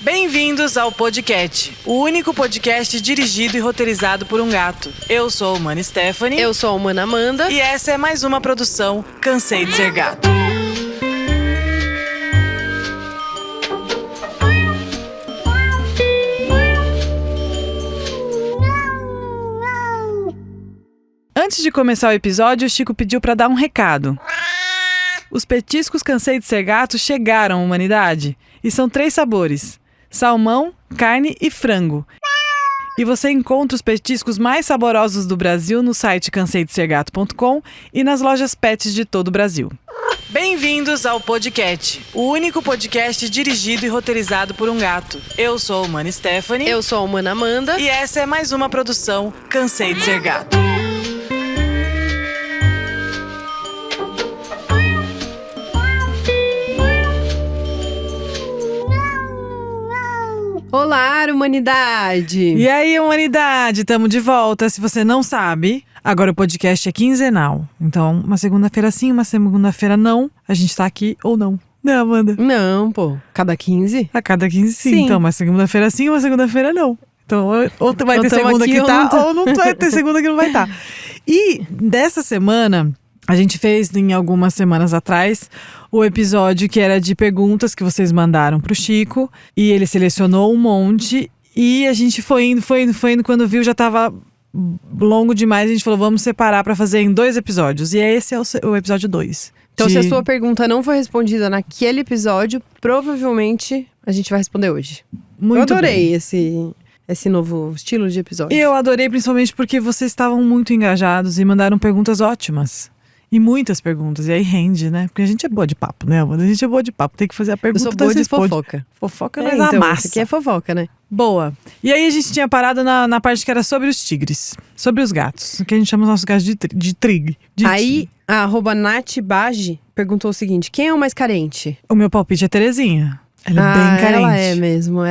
Bem-vindos ao Podcast, o único podcast dirigido e roteirizado por um gato. Eu sou a humana Stephanie. Eu sou a humana Amanda. E essa é mais uma produção Cansei de Ser Gato. Antes de começar o episódio, o Chico pediu para dar um recado. Os petiscos Cansei de Ser Gato chegaram à humanidade. E são 3 sabores: salmão, carne e frango. E você encontra os petiscos mais saborosos do Brasil no site canseidesergato.com e nas lojas pets de todo o Brasil. Bem-vindos ao Podcast, o único podcast dirigido e roteirizado por um gato. Eu sou a humana Stephanie. Eu sou a humana Amanda. E essa é mais uma produção Cansei de Ser Gato. Olá, humanidade! E aí, humanidade, tamo de volta. Se você não sabe, agora o podcast é quinzenal. Então, uma segunda-feira sim, uma segunda-feira não. A gente tá aqui ou não. Né, Amanda? Não, pô. Cada 15? A cada 15 sim. Sim. Então, uma segunda-feira sim, uma segunda-feira não. Então, ou vai ter segunda aqui, que tá, não ou não vai ter segunda que não vai estar. E dessa semana, a gente fez em algumas semanas atrás o episódio que era de perguntas que vocês mandaram pro Chico. E ele selecionou um monte. E a gente foi indo. Quando viu, já tava longo demais. A gente falou, vamos separar pra fazer em 2 episódios. E esse é o episódio 2. Então, se a sua pergunta não foi respondida naquele episódio, provavelmente a gente vai responder hoje. Muito Eu adorei bem. esse novo estilo de episódio. E eu adorei principalmente porque vocês estavam muito engajados e mandaram perguntas ótimas. E muitas perguntas. E aí rende, né? Porque a gente é boa de papo, né, Amanda? A gente é boa de papo. Tem que fazer a pergunta. Eu sou boa de fofoca. Fofoca nós então, amassa. isso aqui é fofoca, né? Boa. E aí a gente tinha parado na parte que era sobre os tigres. Sobre os gatos. Que a gente chama os nossos gatos de tigre. Aí, a @natbage perguntou o seguinte: quem é o mais carente? O meu palpite é Terezinha. Ela é bem carente. Ela é mesmo,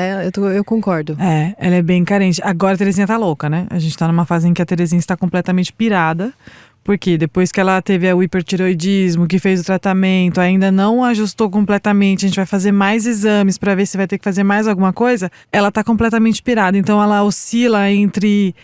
eu concordo. É, ela é bem carente. Agora a Terezinha tá louca, né? A gente tá numa fase em que a Terezinha está completamente pirada. Porque depois que ela teve o hipertiroidismo, que fez o tratamento, ainda não ajustou completamente, a gente vai fazer mais exames pra ver se vai ter que fazer mais alguma coisa, ela tá completamente pirada. Então ela oscila entre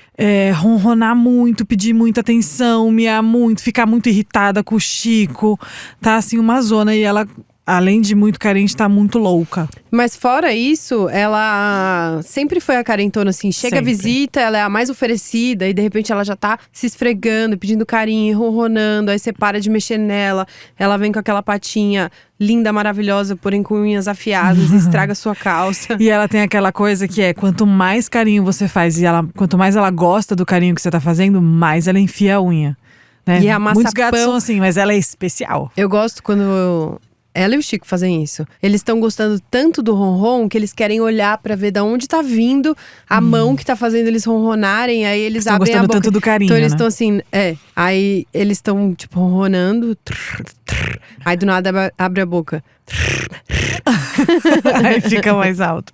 ronronar muito, pedir muita atenção, miar muito, ficar muito irritada com o Chico. Tá assim uma zona e ela, além de muito carente, tá muito louca. Mas fora isso, ela sempre foi a carentona, assim. Chega a visita, ela é a mais oferecida. E de repente ela já tá se esfregando, pedindo carinho, ronronando. Aí você para de mexer nela. Ela vem com aquela patinha linda, maravilhosa, porém com unhas afiadas. E estraga sua calça. E ela tem aquela coisa que quanto mais carinho você faz, quanto mais ela gosta do carinho que você tá fazendo, mais ela enfia a unha, né? E a maçapão, muitos gatos são assim, mas ela é especial. Eu gosto quando ela e o Chico fazem isso. Eles estão gostando tanto do ronron que eles querem olhar pra ver de onde tá vindo a mão que tá fazendo eles ronronarem. Aí eles abrem a boca. Estão gostando tanto do carinho, então eles né? estão assim, Aí eles estão tipo ronronando. Aí do nada abre a boca. Aí fica mais alto.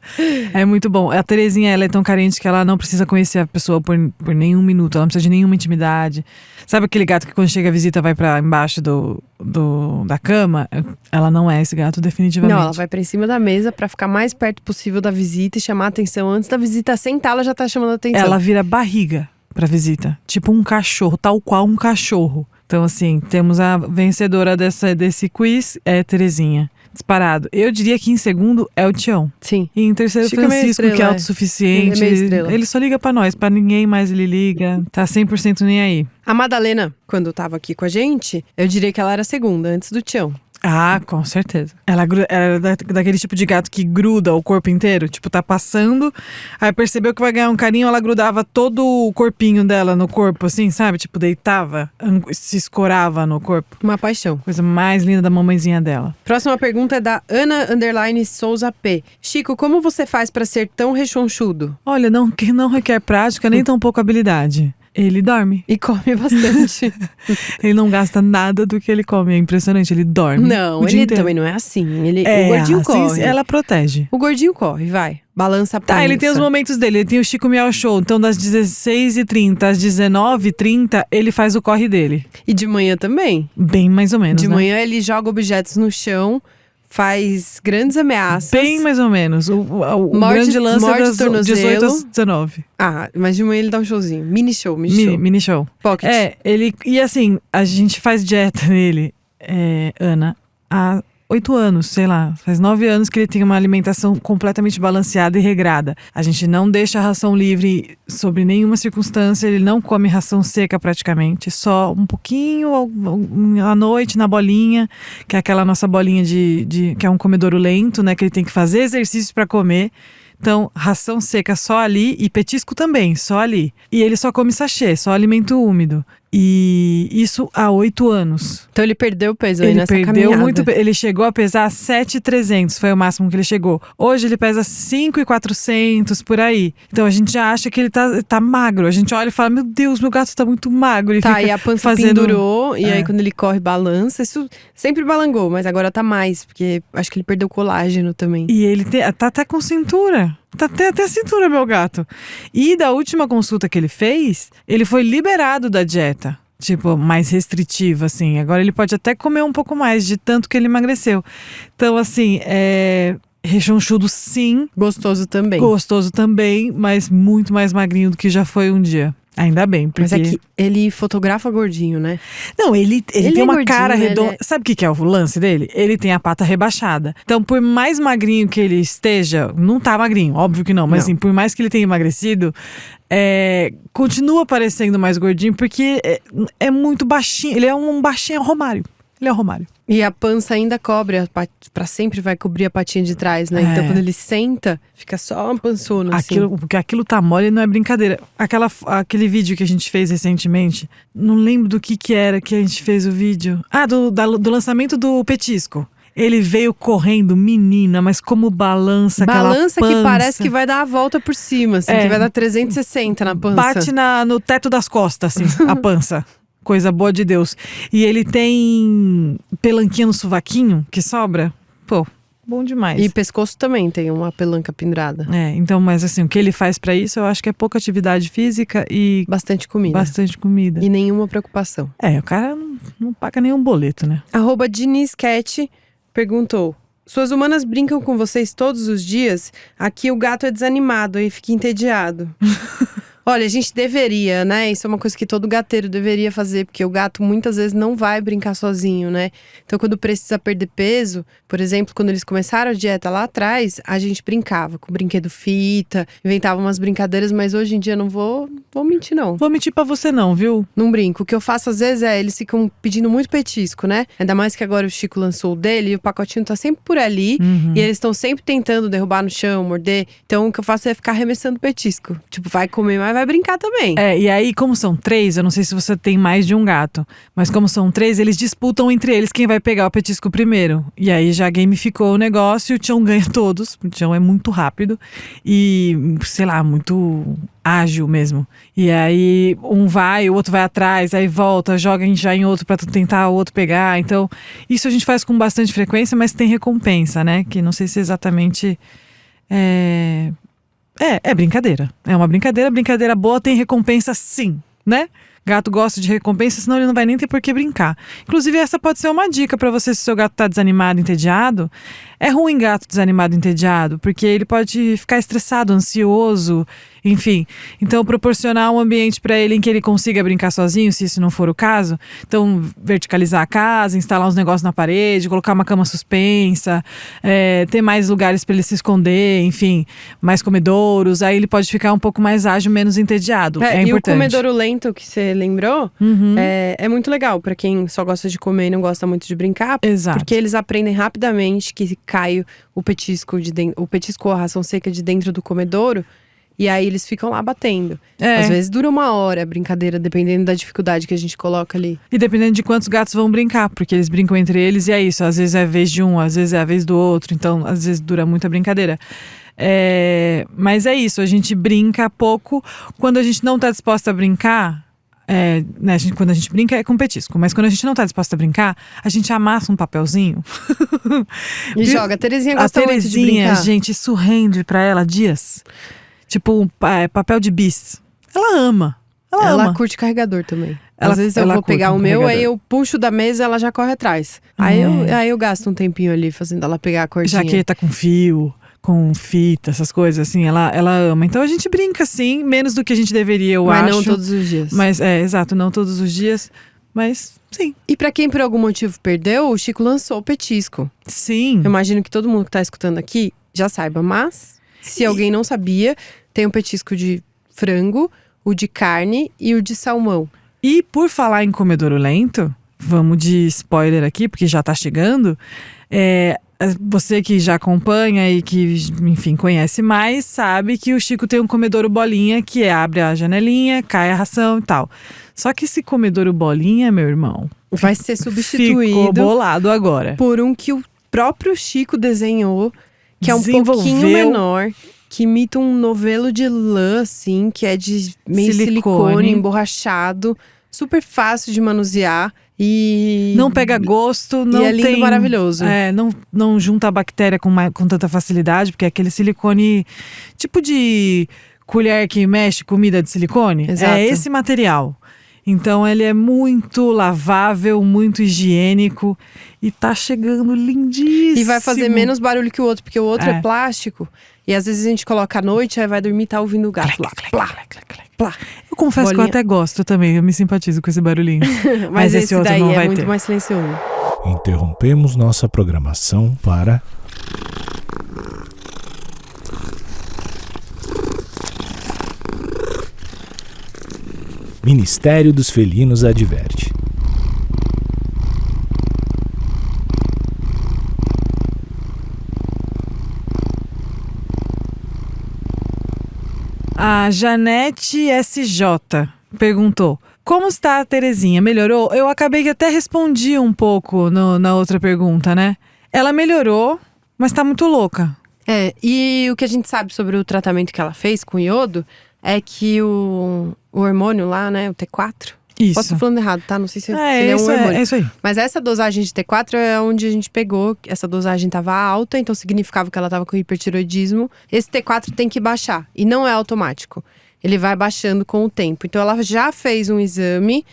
É muito bom. A Terezinha, ela é tão carente que ela não precisa conhecer a pessoa por nenhum minuto. Ela não precisa de nenhuma intimidade. Sabe aquele gato que quando chega a visita vai pra embaixo da cama? Ela não é esse gato, definitivamente. Não, ela vai pra cima da mesa pra ficar mais perto possível da visita e chamar a atenção. Antes da visita sentar, ela já tá chamando a atenção. Ela vira barriga pra visita. Tipo um cachorro, tal qual um cachorro. Então assim, temos a vencedora desse quiz, é a Terezinha. Disparado. Eu diria que em segundo é o Tião. Sim. E em terceiro, Chico Francisco, que é autossuficiente. Ele é meio estrela. Ele só liga pra nós, pra ninguém mais ele liga. Tá 100% nem aí. A Madalena, quando tava aqui com a gente, eu diria que ela era a segunda, antes do Tião. Ah, com certeza. Ela é daquele tipo de gato que gruda o corpo inteiro. Tipo, tá passando, aí percebeu que vai ganhar um carinho, ela grudava todo o corpinho dela no corpo, assim, sabe? Tipo, deitava, se escorava no corpo. Uma paixão. Coisa mais linda da mamãezinha dela. Próxima pergunta é da Ana_Souza P. Chico, como você faz pra ser tão rechonchudo? Olha, não requer prática, nem tão pouca habilidade. Ele dorme. E come bastante. Ele não gasta nada do que ele come. É impressionante, ele dorme. Não, ele também não é assim. O gordinho corre. Ela protege. O gordinho corre, vai. Balança a pança. Tá, ele tem os momentos dele. Ele tem o Chico Miau Show. Então, das 16h30 às 19h30, ele faz o corre dele. E de manhã também. Bem mais ou menos, De né? manhã ele joga objetos no chão, faz grandes ameaças. Bem mais ou menos. O grande lance é das 18 às 19. Mas de manhã ele dá um showzinho. Mini show. Mini show. Pocket. E assim, a gente faz dieta nele, Ana, há 8 anos, sei lá. Faz 9 anos que ele tem uma alimentação completamente balanceada e regrada. A gente não deixa a ração livre sob nenhuma circunstância. Ele não come ração seca praticamente. Só um pouquinho à noite na bolinha, que é aquela nossa bolinha que é um comedouro lento, né? Que ele tem que fazer exercício para comer. Então, ração seca só ali e petisco também, só ali. E ele só come sachê, só alimento úmido. E isso há 8 anos. Então ele perdeu peso aí nessa caminhada. Ele perdeu muito peso. Ele chegou a pesar 7.300, foi o máximo que ele chegou. Hoje ele pesa 5.400 por aí. Então a gente já acha que ele tá magro. A gente olha e fala, meu Deus, meu gato tá muito magro. Ele fica e a pança pendurou, e aí quando ele corre, balança. Isso sempre balangou, mas agora tá mais, porque acho que ele perdeu colágeno também. E ele tá até com cintura. Tá até a cintura, meu gato. E da última consulta que ele fez, ele foi liberado da dieta. Tipo, mais restritiva, assim. Agora ele pode até comer um pouco mais, de tanto que ele emagreceu. Então, assim, rechonchudo sim. Gostoso também, mas muito mais magrinho do que já foi um dia. Ainda bem, porque… Mas é que ele fotografa gordinho, né? Não, ele tem uma cara redonda. Né? Sabe o que é o lance dele? Ele tem a pata rebaixada. Então, por mais magrinho que ele esteja… Não tá magrinho, óbvio que não. Mas assim, por mais que ele tenha emagrecido… continua parecendo mais gordinho, porque é muito baixinho. Ele é um baixinho Romário. Ele é o Romário. E a pança ainda cobre, pra sempre vai cobrir a patinha de trás, né? Então quando ele senta, fica só uma pançona, assim. Porque aquilo tá mole, não é brincadeira. Aquele vídeo que a gente fez recentemente, não lembro do que era que a gente fez o vídeo. do lançamento do petisco. Ele veio correndo, menina, mas como balança aquela pança. Que parece que vai dar a volta por cima, assim, que vai dar 360 na pança. Bate no teto das costas, assim, a pança. Coisa boa de Deus. E ele tem pelanquinha no sovaquinho, que sobra. Pô, bom demais. E pescoço também tem uma pelanca pendurada. Então, mas assim, o que ele faz pra isso, eu acho que é pouca atividade física e… Bastante comida. Bastante comida. E nenhuma preocupação. O cara não paga nenhum boleto, né? @DinisCat perguntou: suas humanas brincam com vocês todos os dias? Aqui o gato é desanimado e fica entediado. Olha, a gente deveria, né? Isso é uma coisa que todo gateiro deveria fazer, porque o gato muitas vezes não vai brincar sozinho, né? Então, quando precisa perder peso, por exemplo, quando eles começaram a dieta lá atrás, a gente brincava com brinquedo fita, inventava umas brincadeiras, mas hoje em dia não vou mentir, não. Vou mentir pra você não, viu? Não brinco. O que eu faço às vezes eles ficam pedindo muito petisco, né? Ainda mais que agora o Chico lançou o dele e o pacotinho tá sempre por ali. E eles estão sempre tentando derrubar no chão, morder. Então, o que eu faço é ficar arremessando petisco. Tipo, vai comer, mas vai brincar também. E aí, como são 3, eu não sei se você tem mais de um gato, mas como são 3, eles disputam entre eles quem vai pegar o petisco primeiro. E aí já gamificou o negócio e o Tião ganha todos. O Tião é muito rápido e, sei lá, muito ágil mesmo. E aí, um vai, o outro vai atrás, aí volta, joga já em outro pra tentar o outro pegar. Então, isso a gente faz com bastante frequência, mas tem recompensa, né? Que não sei se exatamente… É brincadeira. É uma brincadeira boa, tem recompensa sim, né? Gato gosta de recompensa, senão ele não vai nem ter por que brincar. Inclusive, essa pode ser uma dica pra você se o seu gato tá desanimado, entediado. É ruim gato desanimado, entediado, porque ele pode ficar estressado, ansioso, enfim. Então, proporcionar um ambiente pra ele em que ele consiga brincar sozinho, se isso não for o caso. Então, verticalizar a casa, instalar uns negócios na parede, colocar uma cama suspensa, ter mais lugares pra ele se esconder, enfim, mais comedouros. Aí ele pode ficar um pouco mais ágil, menos entediado. É importante. E o comedouro lento que você lembrou, é muito legal pra quem só gosta de comer e não gosta muito de brincar. Exato. Porque eles aprendem rapidamente que cai o petisco ou a ração seca de dentro do comedouro. E aí eles ficam lá batendo. Às vezes dura 1 hora a brincadeira, dependendo da dificuldade que a gente coloca ali. E dependendo de quantos gatos vão brincar, porque eles brincam entre eles e é isso. Às vezes é a vez de um, às vezes é a vez do outro. Então, às vezes dura muito a brincadeira. Mas é isso, a gente brinca pouco. Quando a gente não tá disposta a brincar… quando a gente brinca é com petisco, mas quando a gente não tá disposta a brincar, a gente amassa um papelzinho e joga. A Terezinha gosta muito de brincar. Gente, isso rende pra ela dias. Tipo, papel de bis. Ela ama. Ela ama. curte carregador também. Ela- Às vezes eu ela vou curte pegar um o meu, carregador. aí eu puxo da mesa, ela já corre atrás. Aí eu gasto um tempinho ali fazendo ela pegar a cordinha. Jaqueta com fio, com fita, essas coisas, assim, ela ama. Então a gente brinca, sim, menos do que a gente deveria, eu Mas acho. não todos os dias. Mas, exato, não todos os dias. Mas, sim. E pra quem por algum motivo perdeu, o Chico lançou o petisco. Sim. Eu imagino que todo mundo que tá escutando aqui já saiba, mas se alguém não sabia, tem um petisco de frango, o de carne e o de salmão. E por falar em comedouro lento, vamos de spoiler aqui, porque já tá chegando. Você que já acompanha e que, enfim, conhece mais, sabe que o Chico tem um comedouro bolinha, que abre a janelinha, cai a ração e tal. Só que esse comedouro bolinha, meu irmão, Vai ser ficou substituído bolado agora. por um que o próprio Chico desenhou, que é um Desenvolveu. pouquinho menor, que imita um novelo de lã, assim, que é de meio silicone emborrachado, super fácil de manusear e Não pega gosto, não e é lindo, tem… maravilhoso. Não junta a bactéria com tanta facilidade, porque é aquele silicone, tipo de colher que mexe comida de silicone. Exato. É esse material. Então ele é muito lavável, muito higiênico e tá chegando lindíssimo. E vai fazer menos barulho que o outro, porque o outro é É. plástico. E às vezes a gente coloca à noite, aí vai dormir e tá ouvindo o gato lá. Plá, plá. Eu confesso que eu Bolinha. até gosto também, eu me simpatizo com esse barulhinho. Mas esse outro daí não é vai muito ter. mais silencioso. Interrompemos nossa programação para Ministério dos Felinos adverte. A Janete SJ perguntou: como está a Terezinha? Melhorou? Eu acabei que até respondi um pouco na outra pergunta, né? Ela melhorou, mas tá muito louca. E o que a gente sabe sobre o tratamento que ela fez com iodo é que o hormônio lá, né, o T4… Isso. Posso estar falando errado, tá? Não sei se ele é um isso, hormônio. é isso aí. Mas essa dosagem de T4 é onde a gente pegou. Essa dosagem estava alta, então significava que ela estava com hipertiroidismo. Esse T4 tem que baixar, e não é automático. Ele vai baixando com o tempo. Então ela já fez um exame,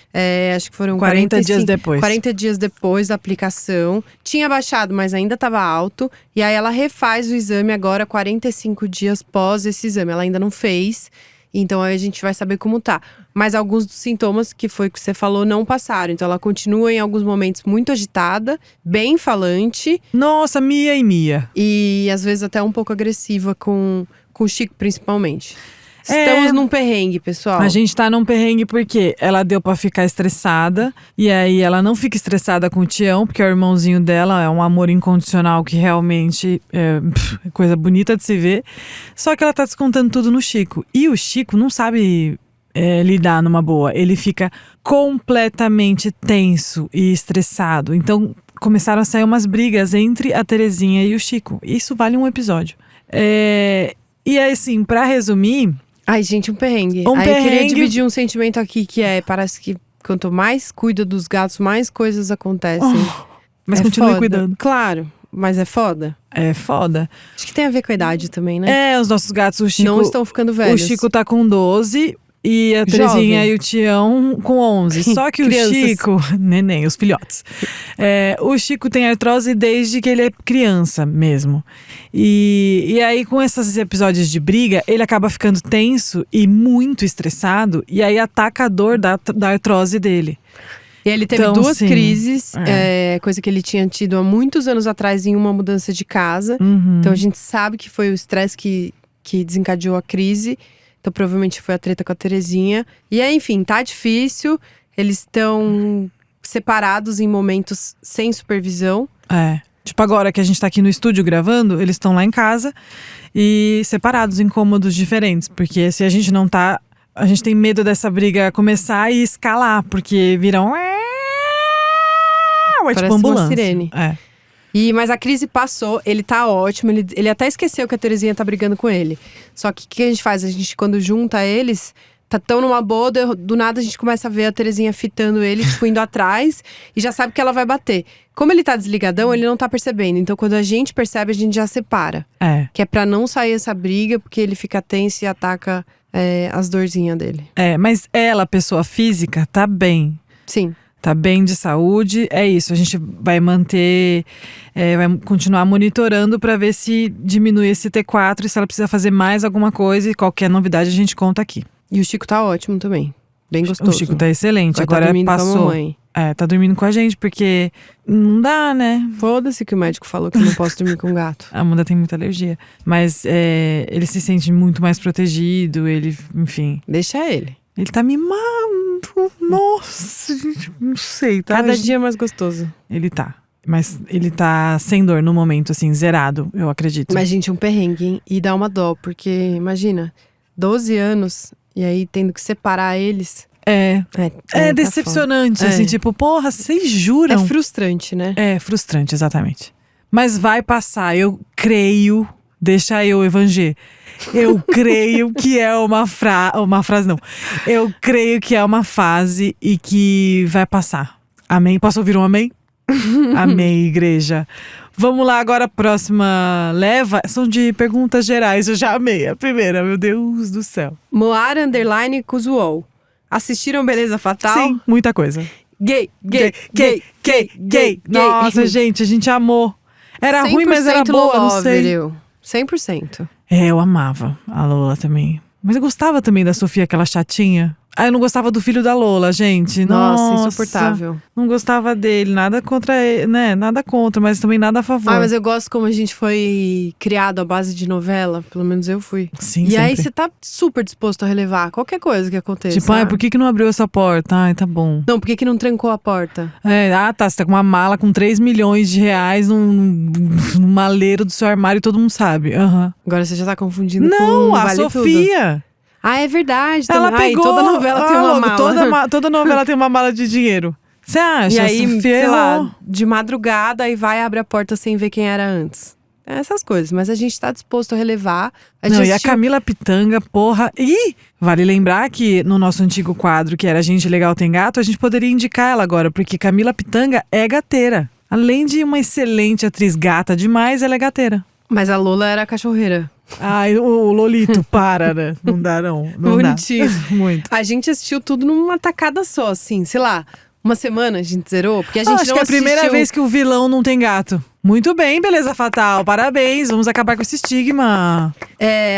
acho que foram 40 dias depois. 40 dias depois da aplicação. Tinha baixado, mas ainda estava alto. E aí ela refaz o exame agora 45 dias pós esse exame. Ela ainda não fez. Então aí a gente vai saber como tá. Mas alguns dos sintomas, que foi o que você falou, não passaram. Então ela continua em alguns momentos muito agitada, bem falante. Nossa, Mia e Mia. E às vezes até um pouco agressiva com o Chico, principalmente. Estamos num perrengue, pessoal. A gente tá num perrengue porque ela deu pra ficar estressada. E aí ela não fica estressada com o Tião, porque o irmãozinho dela é um amor incondicional que realmente é coisa bonita de se ver. Só que ela tá descontando tudo no Chico. E o Chico não sabe lidar numa boa. Ele fica completamente tenso e estressado. Então começaram a sair umas brigas entre a Terezinha e o Chico. Isso vale um episódio. E aí, assim, pra resumir… Ai, gente, um perrengue. Um Eu perrengue. queria dividir um sentimento aqui que parece que quanto mais cuida dos gatos, mais coisas acontecem. Mas É continue foda. cuidando. Claro, mas é foda. É foda. Acho que tem a ver com a idade também, né? Os nossos gatos, o Chico… Não estão ficando O velhos. Chico tá com 12 e a Terezinha Jovem. e o Tião com 11. Só que o Crianças. Chico… Neném, os filhotes. O Chico tem artrose desde que ele é criança mesmo. E aí, com esses episódios de briga, ele acaba ficando tenso e muito estressado. E aí ataca a dor da artrose dele. E ele teve Então, 2 sim. crises, coisa que ele tinha tido há muitos anos atrás em uma mudança de casa. Uhum. Então a gente sabe que foi o estresse que desencadeou a crise. Então provavelmente foi a treta com a Terezinha. E aí, enfim, tá difícil. Eles estão separados em momentos sem supervisão. Tipo, agora que a gente tá aqui no estúdio gravando, eles estão lá em casa e separados em cômodos diferentes. Porque se a gente não tá… A gente tem medo dessa briga começar e escalar, porque viram… É tipo Parece uma ambulância. sirene. Mas a crise passou, ele tá ótimo. Ele até esqueceu que a Terezinha tá brigando com ele. Só que o que a gente faz? A gente, quando junta eles… Tá tão numa boa, do nada a gente começa a ver a Terezinha fitando ele, tipo, indo atrás. E já sabe que ela vai bater. Como ele tá desligadão, ele não tá percebendo. Então, quando a gente percebe, a gente já separa. Que é pra não sair essa briga, porque ele fica tenso e ataca as dorzinhas dele. Mas ela, pessoa física, tá bem. Sim. Tá bem de saúde, é isso. A gente vai manter, vai continuar monitorando para ver se diminui esse T4 e se ela precisa fazer mais alguma coisa. E qualquer novidade a gente conta aqui. E o Chico tá ótimo também. Bem gostoso. O Chico tá excelente. Agora Agora tá passou. Com a mamãe. Tá dormindo com a gente, porque não dá, né? Foda-se que o médico falou que eu não posso dormir com gato. A Amanda tem muita alergia. Mas ele se sente muito mais protegido, ele, enfim. Deixa ele. Ele tá mimando. Nossa, gente, não sei, tá? Cada dia mais gostoso. Ele tá. Mas ele tá sem dor no momento, assim, zerado, eu acredito. Mas, gente, um perrengue, hein? E dá uma dó, porque, imagina, 12 anos e aí tendo que separar eles. É decepcionante, assim, tipo, porra, vocês juram? É frustrante, né? É frustrante, exatamente. Mas vai passar, eu creio. Deixa eu, Evangê. Eu creio que é uma frase, não. Eu creio que é uma fase e que vai passar. Amém? Posso ouvir um amém? Amém, igreja. Vamos lá, agora a próxima leva. São de perguntas gerais, eu já amei a primeira, meu Deus do céu. Moara _ Kuzuol. Assistiram Beleza Fatal? Sim, muita coisa. Gay. Nossa, gente, a gente amou. Era ruim, mas era boa, não sei. 100%. Eu amava a Lola também. Mas eu gostava também da Sofia, aquela chatinha. Eu não gostava do filho da Lola, gente. Nossa, insuportável. Não gostava dele. Nada contra ele, né? Nada contra, mas também nada a favor. Mas eu gosto como a gente foi criado à base de novela. Pelo menos eu fui. Sim, e sempre. aí você tá super disposto a relevar qualquer coisa que aconteça. Tipo, por que não abriu essa porta? Tá bom. Não, por que não trancou a porta? Você tá com uma mala com 3 milhões de reais num maleiro do seu armário e todo mundo sabe. Agora você já tá confundindo com Não, a Vale Sofia. Tudo. É verdade. Ela pegou. Toda novela tem uma mala. Toda novela tem uma mala de dinheiro. Você acha? E aí, Sofia, sei lá, de madrugada, aí vai e abre a porta sem ver quem era antes. Essas coisas. Mas a gente tá disposto a relevar. E a Camila Pitanga, porra. E vale lembrar que no nosso antigo quadro, que era Gente Legal Tem Gato, a gente poderia indicar ela agora, porque Camila Pitanga é gateira. Além de uma excelente atriz gata demais, ela é gateira. Mas a Lola era cachorreira. O Lolito, para, né? Não dá, não. Bonitinho. Dá. Muito. A gente assistiu tudo numa tacada só, assim, sei lá. Uma semana a gente zerou, porque a gente acho que é a primeira vez que o vilão não tem gato. Muito bem, Beleza Fatal. Parabéns, vamos acabar com esse estigma.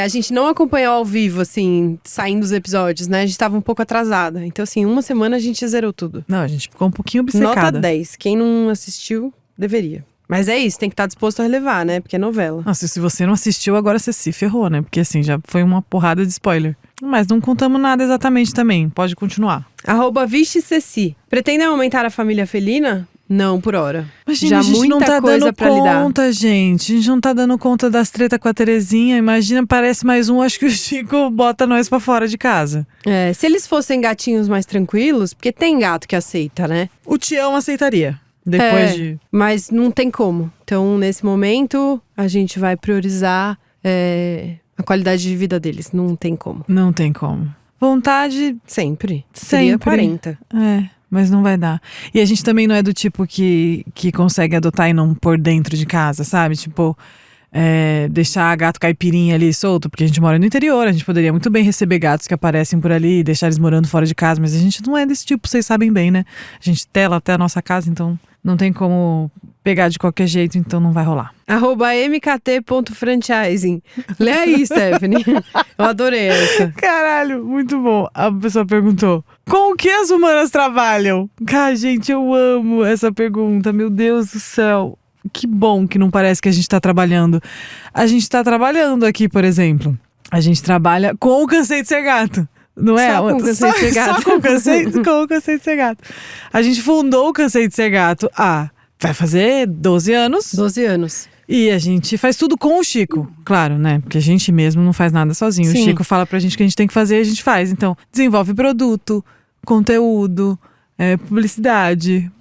A gente não acompanhou ao vivo, assim, saindo os episódios, né? A gente tava um pouco atrasada. Então, assim, uma semana a gente zerou tudo. Não, a gente ficou um pouquinho obcecada. Nota 10. Quem não assistiu, deveria. Mas é isso, tem que estar disposto a relevar, né? Porque é novela. Nossa, se você não assistiu, agora você se ferrou, né? Porque assim, já foi uma porrada de spoiler. Mas não contamos nada exatamente também, pode continuar. @VixiCeci. Pretendem aumentar a família felina? Não, por hora. Mas, gente, a gente não tá dando conta, gente. A gente não tá dando conta das tretas com a Terezinha. Imagina, parece mais um, acho que o Chico bota nós pra fora de casa. Se eles fossem gatinhos mais tranquilos, porque tem gato que aceita, né? O Tião aceitaria. Depois de... Mas não tem como. Então, nesse momento, a gente vai priorizar a qualidade de vida deles. Não tem como. Não tem como. Vontade... Sempre. Seria 40. Mas não vai dar. E a gente também não é do tipo que consegue adotar e não pôr dentro de casa, sabe? Tipo, deixar gato caipirinha ali solto, porque a gente mora no interior, a gente poderia muito bem receber gatos que aparecem por ali e deixar eles morando fora de casa, mas a gente não é desse tipo, vocês sabem bem, né? A gente tela até a nossa casa, então não tem como pegar de qualquer jeito, então não vai rolar. @mkt.franchising. Lê aí, Stephanie. Eu adorei essa. Caralho, muito bom. A pessoa perguntou: com o que as humanas trabalham? Cara, gente, eu amo essa pergunta, meu Deus do céu. Que bom que não parece que a gente tá trabalhando. A gente tá trabalhando aqui, por exemplo. A gente trabalha com o Cansei de Ser Gato. Não é? Só com o Cansei de Ser Gato. Só com o Cansei de Ser Gato. A gente fundou o Cansei de Ser Gato vai fazer 12 anos. 12 anos. E a gente faz tudo com o Chico, claro, né? Porque a gente mesmo não faz nada sozinho. Sim. O Chico fala pra gente o que a gente tem que fazer e a gente faz. Então, desenvolve produto, conteúdo, publicidade,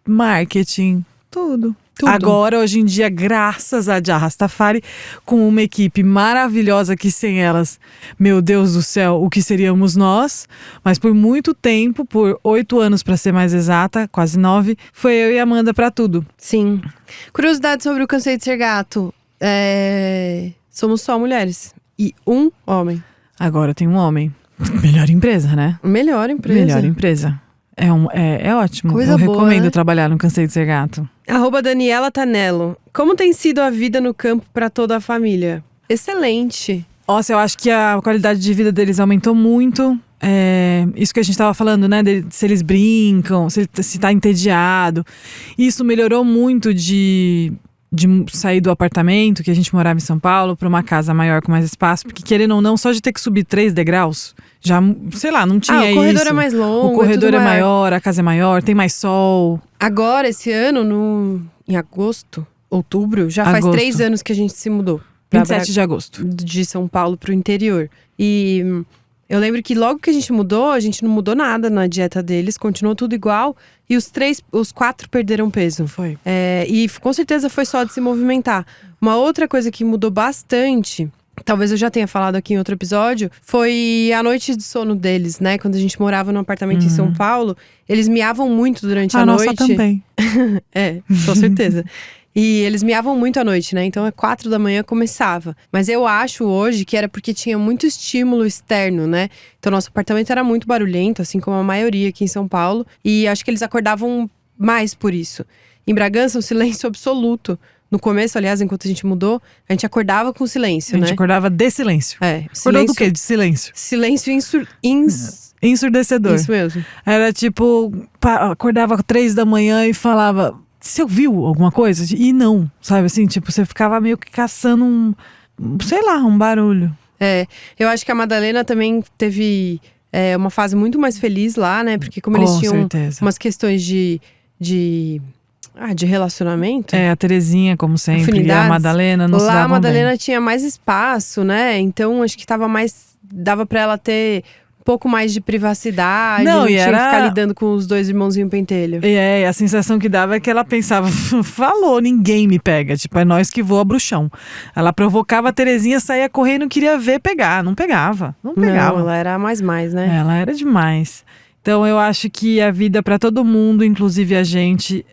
marketing, tudo. Agora, hoje em dia, graças a Jah Rastafari, com uma equipe maravilhosa que sem elas, meu Deus do céu, o que seríamos nós? Mas por muito tempo, por 8 anos para ser mais exata, quase 9, foi eu e a Amanda para tudo. Sim. Curiosidade sobre o Cansei de Ser Gato. Somos só mulheres e um homem. Agora tem um homem. Melhor empresa, né? Melhor empresa. Melhor empresa. É ótimo. Coisa Eu boa, recomendo né? trabalhar no Cansei de Ser Gato. @Daniela Tanello. Como tem sido a vida no campo para toda a família? Excelente. Nossa, eu acho que a qualidade de vida deles aumentou muito. Isso que a gente tava falando, né? Se eles brincam, se tá entediado. Isso melhorou muito de sair do apartamento, que a gente morava em São Paulo, para uma casa maior com mais espaço. Porque querendo ou não, só de ter que subir 3 degraus, já, sei lá, não tinha isso. O corredor é mais longo. O corredor tudo é maior. maior, a casa é maior, tem mais sol. Agora, esse ano, em agosto, outubro, já faz 3 anos que a gente se mudou. 27 de agosto. De São Paulo pro interior. E eu lembro que logo que a gente mudou, a gente não mudou nada na dieta deles, continuou tudo igual. E os 4 perderam peso. Foi. E com certeza foi só de se movimentar. Uma outra coisa que mudou bastante, talvez eu já tenha falado aqui em outro episódio, foi a noite de sono deles, né? Quando a gente morava num apartamento em São Paulo, eles miavam muito durante a noite. Nossa também. Com certeza. E eles miavam muito à noite, né? Então, 4 da manhã começava. Mas eu acho hoje que era porque tinha muito estímulo externo, né? Então, nosso apartamento era muito barulhento, assim como a maioria aqui em São Paulo. E acho que eles acordavam mais por isso. Em Bragança, um silêncio absoluto. No começo, aliás, enquanto a gente mudou, a gente acordava com silêncio, né? A gente acordava de silêncio. Acordou do quê? De silêncio. Silêncio ensurdecedor. Isso mesmo. Era tipo, acordava 3 da manhã e falava… Você ouviu alguma coisa? E não, sabe assim? Tipo, você ficava meio que caçando um barulho. Eu acho que a Madalena também teve uma fase muito mais feliz lá, né? Porque como eles tinham umas questões de relacionamento. A Terezinha, como sempre, afinidades. E a Madalena não se davam Lá a Madalena bem. tinha mais espaço, né? Então acho que dava pra ela ter um pouco mais de privacidade. Não tinha que ficar lidando com os 2 irmãozinhos pentelho. A sensação que dava é que ela pensava, falou, ninguém me pega. Tipo, é nós que voa bruxão. Ela provocava a Terezinha, saía correndo, queria ver pegar. Não pegava. Não, ela era mais, né? Ela era demais. Então eu acho que a vida para todo mundo, inclusive a gente,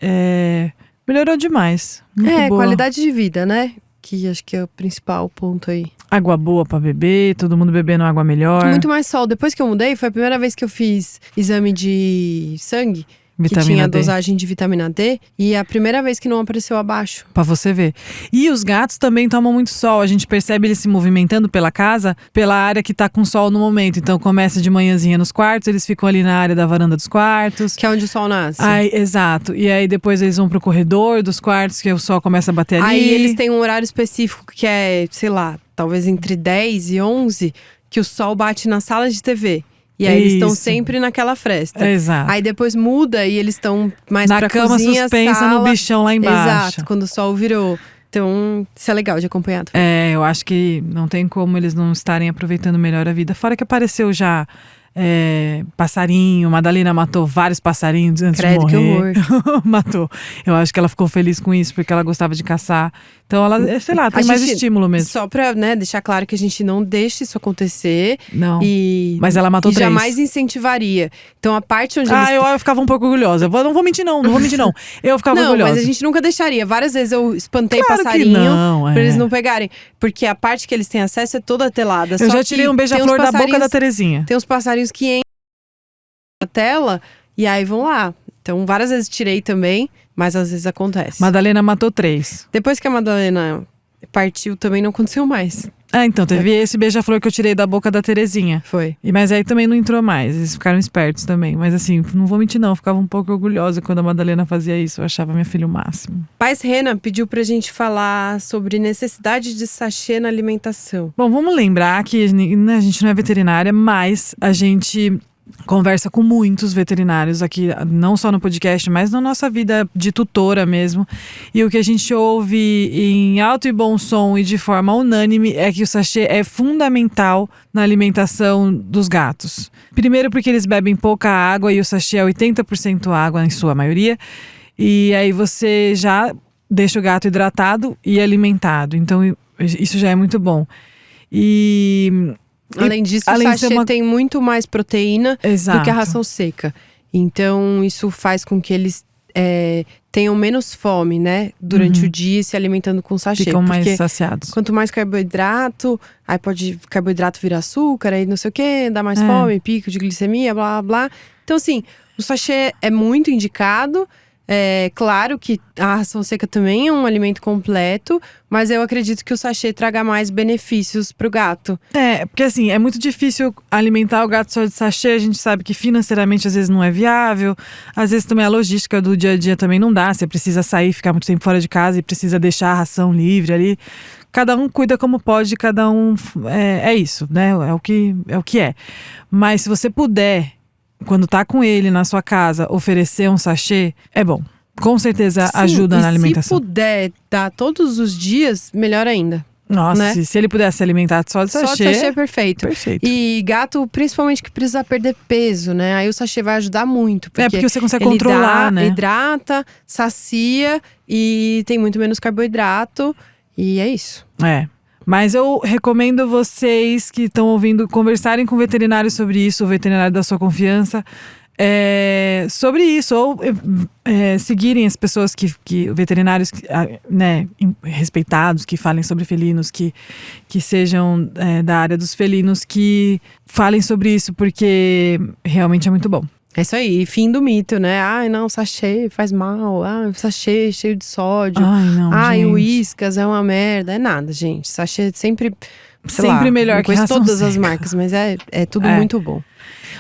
melhorou demais. Muito boa. Qualidade de vida, né? Que acho que é o principal ponto aí. Água boa pra beber, todo mundo bebendo água melhor. Muito mais sol. Depois que eu mudei, foi a primeira vez que eu fiz exame de sangue. Vitamina que tinha D. dosagem de vitamina D. E é a primeira vez que não apareceu abaixo. Pra você ver. E os gatos também tomam muito sol. A gente percebe eles se movimentando pela casa, pela área que tá com sol no momento. Então começa de manhãzinha nos quartos, eles ficam ali na área da varanda dos quartos. Que é onde o sol nasce. Exato. E aí depois eles vão pro corredor dos quartos, que o sol começa a bater ali. Aí eles têm um horário específico que é, sei lá, talvez entre 10 e 11, que o sol bate na sala de TV. E aí eles estão sempre naquela fresta. Exato. Aí depois muda e eles estão mais pra cozinha, na cama suspensa, sala. no bichão lá embaixo. Exato, quando o sol virou. Então, isso é legal de acompanhar. Eu acho que não tem como eles não estarem aproveitando melhor a vida. Fora que apareceu já passarinho, Madalena matou vários passarinhos antes de morrer. Que horror. Matou. Eu acho que ela ficou feliz com isso, porque ela gostava de caçar. Então ela, sei lá, tem mais estímulo mesmo. Só pra, deixar claro que a gente não deixa isso acontecer. Não, mas ela matou 3. Jamais incentivaria. Então a parte onde eu ficava um pouco orgulhosa. Não vou mentir não. Eu ficava orgulhosa. Não, mas a gente nunca deixaria. Várias vezes eu espantei claro passarinho pra eles não pegarem. Porque a parte que eles têm acesso é toda telada. Eu já tirei um beija-flor da boca da Terezinha. Tem uns passarinhos que entram na tela e aí vão lá. Então várias vezes tirei também, mas às vezes acontece. Madalena matou 3. Depois que a Madalena partiu também não aconteceu mais. Então, teve esse beija-flor que eu tirei da boca da Terezinha. Foi. Mas aí também não entrou mais, eles ficaram espertos também. Mas assim, não vou mentir não, eu ficava um pouco orgulhosa quando a Madalena fazia isso. Eu achava minha filha o máximo. Pais Renan pediu pra gente falar sobre necessidade de sachê na alimentação. Bom, vamos lembrar que a gente não é veterinária, mas a gente conversa com muitos veterinários aqui, não só no podcast, mas na nossa vida de tutora mesmo. E o que a gente ouve em alto e bom som e de forma unânime é que o sachê é fundamental na alimentação dos gatos. Primeiro porque eles bebem pouca água e o sachê é 80% água em sua maioria. E aí você já deixa o gato hidratado e alimentado. Então isso já é muito bom. Além disso, o sachê tem muito mais proteína do que a ração seca. Então, isso faz com que eles tenham menos fome, né? Durante o dia, se alimentando com sachê. Ficam mais Porque saciados. quanto mais carboidrato, aí carboidrato vira açúcar, aí não sei o quê, dá mais fome, pico de glicemia, blá, blá, blá. Então, assim, o sachê é muito indicado. É claro que a ração seca também é um alimento completo, mas eu acredito que o sachê traga mais benefícios pro gato. Porque assim, é muito difícil alimentar o gato só de sachê. A gente sabe que financeiramente às vezes não é viável. Às vezes também a logística do dia a dia também não dá. Você precisa sair, ficar muito tempo fora de casa e precisa deixar a ração livre ali. Cada um cuida como pode, cada um… É isso, né? É o que é. Mas se você puder… Quando tá com ele na sua casa, oferecer um sachê, é bom. Com certeza ajuda na alimentação. Se puder dar todos os dias, melhor ainda. Nossa, né? se ele pudesse se alimentar só de sachê… Só de sachê é perfeito. Perfeito. E gato, principalmente que precisa perder peso, né? Aí o sachê vai ajudar muito. Porque você consegue controlar, né? Hidrata, sacia e tem muito menos carboidrato. E é isso. Mas eu recomendo vocês que estão ouvindo conversarem com o veterinário sobre isso, o veterinário da sua confiança, sobre isso, ou seguirem as pessoas veterinários, né, respeitados, que falem sobre felinos, que sejam da área dos felinos, que falem sobre isso, porque realmente é muito bom. É isso aí, fim do mito, né? Ai, não, sachê faz mal. Ai, sachê cheio de sódio. Ai, não, ai, gente. o Whiskas é uma merda. É nada, gente. Sachê sempre melhor que ração todas seca. as marcas, mas é tudo muito bom.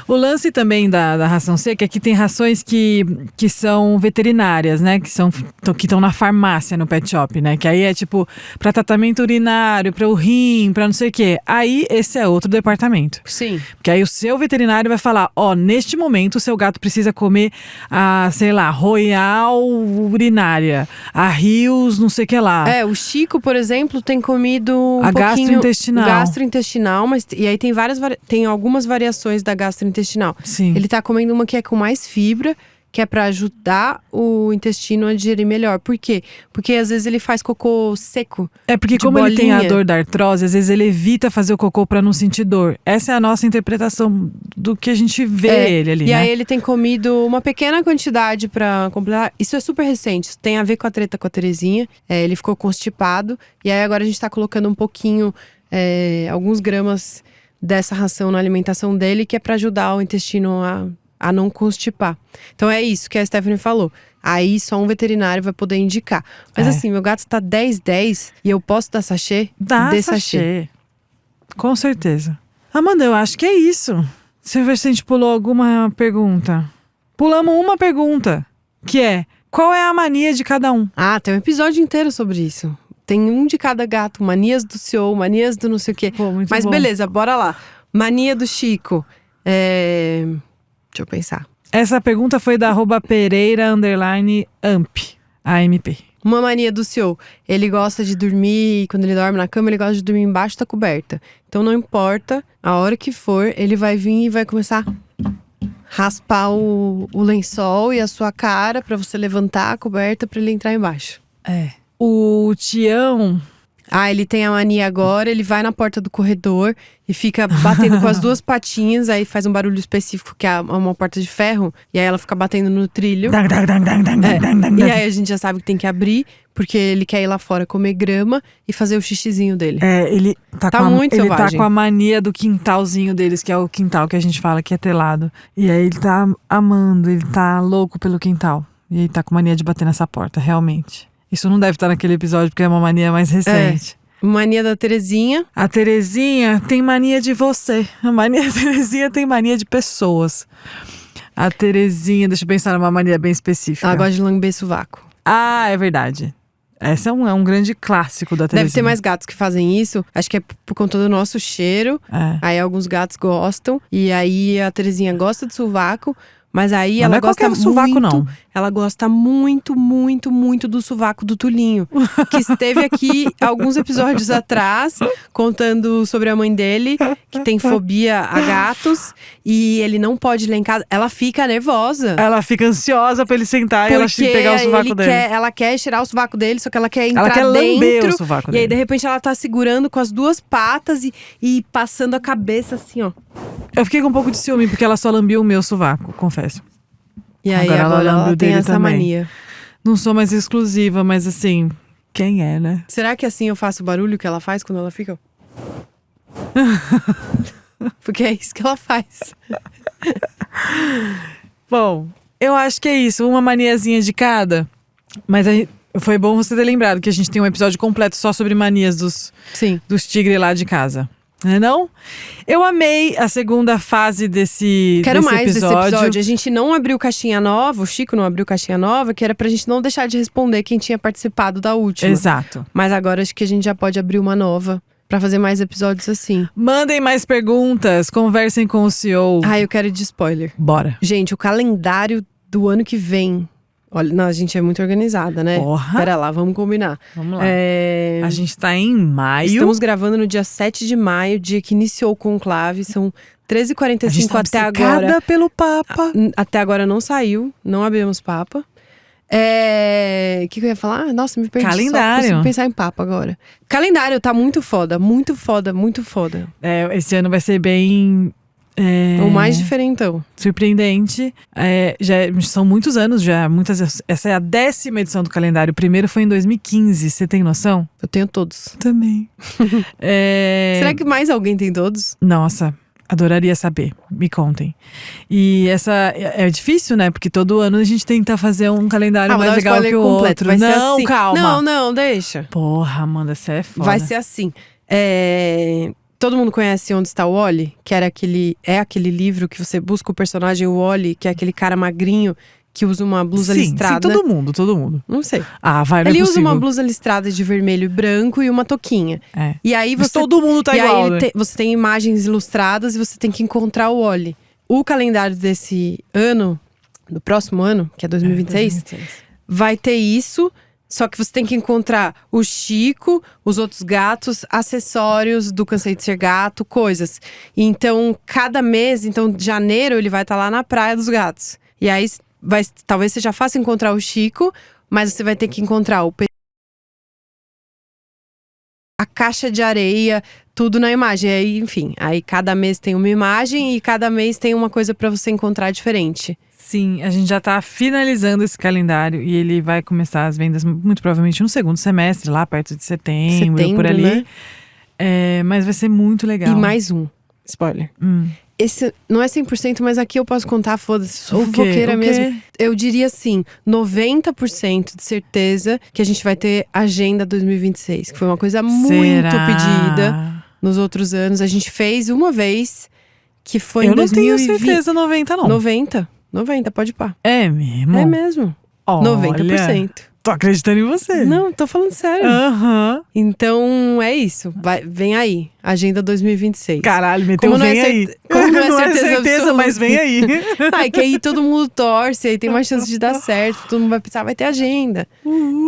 O lance também da ração seca é que tem rações que são veterinárias, né? Que estão na farmácia, no pet shop, né? Que aí é tipo para tratamento urinário, para o rim, para não sei o quê. Aí esse é outro departamento. Sim. Porque aí o seu veterinário vai falar, neste momento o seu gato precisa comer Royal urinária, a Rios não sei o que lá. O Chico, por exemplo, tem comido a gastrointestinal. Gastrointestinal, mas e aí tem algumas variações da gastrointestinal. Sim. Ele tá comendo uma que é com mais fibra, que é pra ajudar o intestino a digerir melhor. Por quê? Porque às vezes ele faz cocô seco. Porque como bolinha. Ele tem a dor da artrose, às vezes ele evita fazer o cocô pra não sentir dor. Essa é a nossa interpretação do que a gente vê ele ali, E né? aí ele tem comido uma pequena quantidade pra completar. Isso é super recente, isso tem a ver com a treta com a Terezinha. Ele ficou constipado. E aí agora a gente tá colocando um pouquinho, alguns gramas dessa ração na alimentação dele, que é pra ajudar o intestino a não constipar. Então é isso que a Stephanie falou. Aí só um veterinário vai poder indicar. Mas assim, meu gato tá 10/10 e eu posso dar sachê? Dá sachê. Com certeza. Amanda, eu acho que é isso. Deixa eu ver se a gente pulou alguma pergunta. Pulamos uma pergunta, que é: qual é a mania de cada um? Tem um episódio inteiro sobre isso. Tem um de cada gato, manias do CEO, manias do não sei o quê. Muito Mas bom. beleza, bora lá. Mania do Chico. Deixa eu pensar. Essa pergunta foi da @Pereira_AMP. Uma mania do CEO. Ele gosta de dormir, quando ele dorme na cama, ele gosta de dormir embaixo da coberta. Então não importa a hora que for, ele vai vir e vai começar a raspar o lençol e a sua cara pra você levantar a coberta pra ele entrar embaixo. O Tião… Ele tem a mania agora, ele vai na porta do corredor e fica batendo com as duas patinhas, aí faz um barulho específico, que é uma porta de ferro, e aí ela fica batendo no trilho. E aí a gente já sabe que tem que abrir, porque ele quer ir lá fora comer grama e fazer o xixizinho dele. Ele muito ele selvagem. tá com a mania do quintalzinho deles, que é o quintal que a gente fala que é telado. E aí ele tá amando, ele tá louco pelo quintal. E ele tá com mania de bater nessa porta, realmente. Isso não deve estar naquele episódio, porque é uma mania mais recente. Mania da Terezinha. A Terezinha tem mania de você. A Terezinha tem mania de pessoas. A Terezinha, deixa eu pensar numa mania bem específica. Ela gosta de lamber sovaco. É verdade. Essa é um grande clássico da Terezinha. Deve ter mais gatos que fazem isso. Acho que é por conta do nosso cheiro. Aí alguns gatos gostam. E aí a Terezinha gosta de sovaco. Mas aí ela gosta muito… sovaco, não. Ela gosta muito, muito, muito do sovaco do Tulinho. Que esteve aqui alguns episódios atrás, contando sobre a mãe dele, que tem fobia a gatos. E ele não pode ir lá em casa. Ela fica nervosa. Ela fica ansiosa pra ele sentar e ela pegar o sovaco dele. Ela quer cheirar o sovaco dele, só que ela quer entrar dentro. Lamber o sovaco dele. E aí, de repente, ela tá segurando com as duas patas e passando a cabeça assim, ó. Eu fiquei com um pouco de ciúme, porque ela só lambiu o meu sovaco, confesso. E aí agora ela tem dele essa também. mania. Não sou mais exclusiva, mas assim, quem é, né? Será que assim eu faço o barulho que ela faz quando ela fica? Porque é isso que ela faz. Bom, eu acho que é isso. Uma maniazinha de cada. Mas foi bom você ter lembrado que a gente tem um episódio completo só sobre manias Sim. dos tigres lá de casa. Não? Eu amei a segunda fase desse Quero mais episódio. desse episódio. A gente não abriu caixinha nova, o Chico não abriu caixinha nova, que era pra gente não deixar de responder quem tinha participado da última. Exato. Mas agora acho que a gente já pode abrir uma nova pra fazer mais episódios assim. Mandem mais perguntas, conversem com o CEO. Ah, eu quero ir de spoiler. Bora. Gente, o calendário do ano que vem. Olha, não, a gente é muito organizada, né? Porra. Pera lá, vamos combinar. Vamos lá. A gente tá em maio. Estamos gravando no dia 7 de maio, dia que iniciou o conclave. São 13h45 até agora. Pelo Papa. Até agora não saiu, não abrimos Papa. O que eu ia falar? Nossa, me perdi. Calendário. Só consigo pensar em Papa agora. Calendário tá muito foda, muito foda, muito foda. Esse ano vai ser bem... O mais diferentão. surpreendente. São muitos anos já. Essa é a 10ª edição do calendário. O primeiro foi em 2015. Você tem noção? Eu tenho todos. Também. Será que mais alguém tem todos? Nossa, adoraria saber. Me contem. E essa é difícil, né? Porque todo ano a gente tenta fazer um calendário vou mais dar um legal que spoiler o completo. outro. Vai ser Não, assim. calma. Não, deixa. Porra, Amanda, você é foda. Vai ser assim. Todo mundo conhece Onde Está o Wally? Que era aquele livro que você busca o personagem Wally, que é aquele cara magrinho que usa uma blusa listrada. Sim, todo mundo. Não sei. Vai, não é Ele usa possível. uma blusa listrada de vermelho e branco e uma touquinha. E aí mas todo mundo tá e igual, aí né? você tem imagens ilustradas e você tem que encontrar o Wally. O calendário desse ano, do próximo ano, que é 2026, vai ter isso. Só que você tem que encontrar o Chico, os outros gatos, acessórios do Cansei de Ser Gato, coisas. Então, cada mês, janeiro, ele vai estar lá na Praia dos Gatos. E aí, talvez seja fácil encontrar o Chico, mas você vai ter que encontrar a caixa de areia, tudo na imagem. Aí, enfim, cada mês tem uma imagem e cada mês tem uma coisa pra você encontrar diferente. Sim, a gente já tá finalizando esse calendário e ele vai começar as vendas muito provavelmente no segundo semestre, lá perto de setembro por ali. Né? Mas vai ser muito legal. E mais um, spoiler. Esse não é 100%, mas aqui eu posso contar, foda-se, sou fofoqueira mesmo. Eu diria assim, 90% de certeza que a gente vai ter Agenda 2026, que foi uma coisa muito pedida nos outros anos. A gente fez uma vez, que foi em 2020. Eu não tenho certeza 90 não. 90, pode pá. É mesmo? É mesmo. Olha, 90%. Tô acreditando em você. Não, tô falando sério. Então, é isso. Vem aí. Agenda 2026. Caralho, meteu vem aí. Como não é certeza mas vem aí. Que aí todo mundo torce, aí tem mais chance de dar certo. Todo mundo vai pensar, vai ter agenda.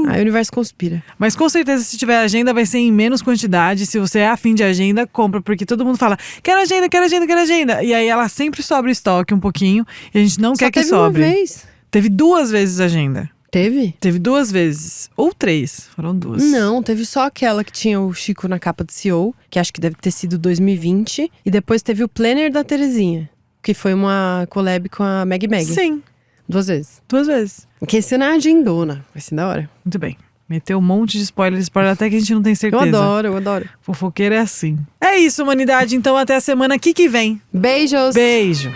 Aí o universo conspira. Mas com certeza, se tiver agenda, vai ser em menos quantidade. Se você é afim de agenda, compra. Porque todo mundo fala, quero agenda, quero agenda, quero agenda. E aí ela sempre sobra estoque um pouquinho. E a gente não quer que sobre. Uma vez. Teve 2 vezes agenda. Teve? Teve 2 vezes. Ou 3. Foram 2. Não, teve só aquela que tinha o Chico na capa de CEO, que acho que deve ter sido 2020. E depois teve o Planner da Terezinha, que foi uma collab com a Meg. Sim. 2 vezes. 2 vezes. Porque esse não é agendona. Vai ser da hora. Muito bem. Meteu um monte de spoiler até que a gente não tem certeza. Eu adoro. Fofoqueira é assim. É isso, humanidade. Então até a semana que vem. Beijos! Beijo!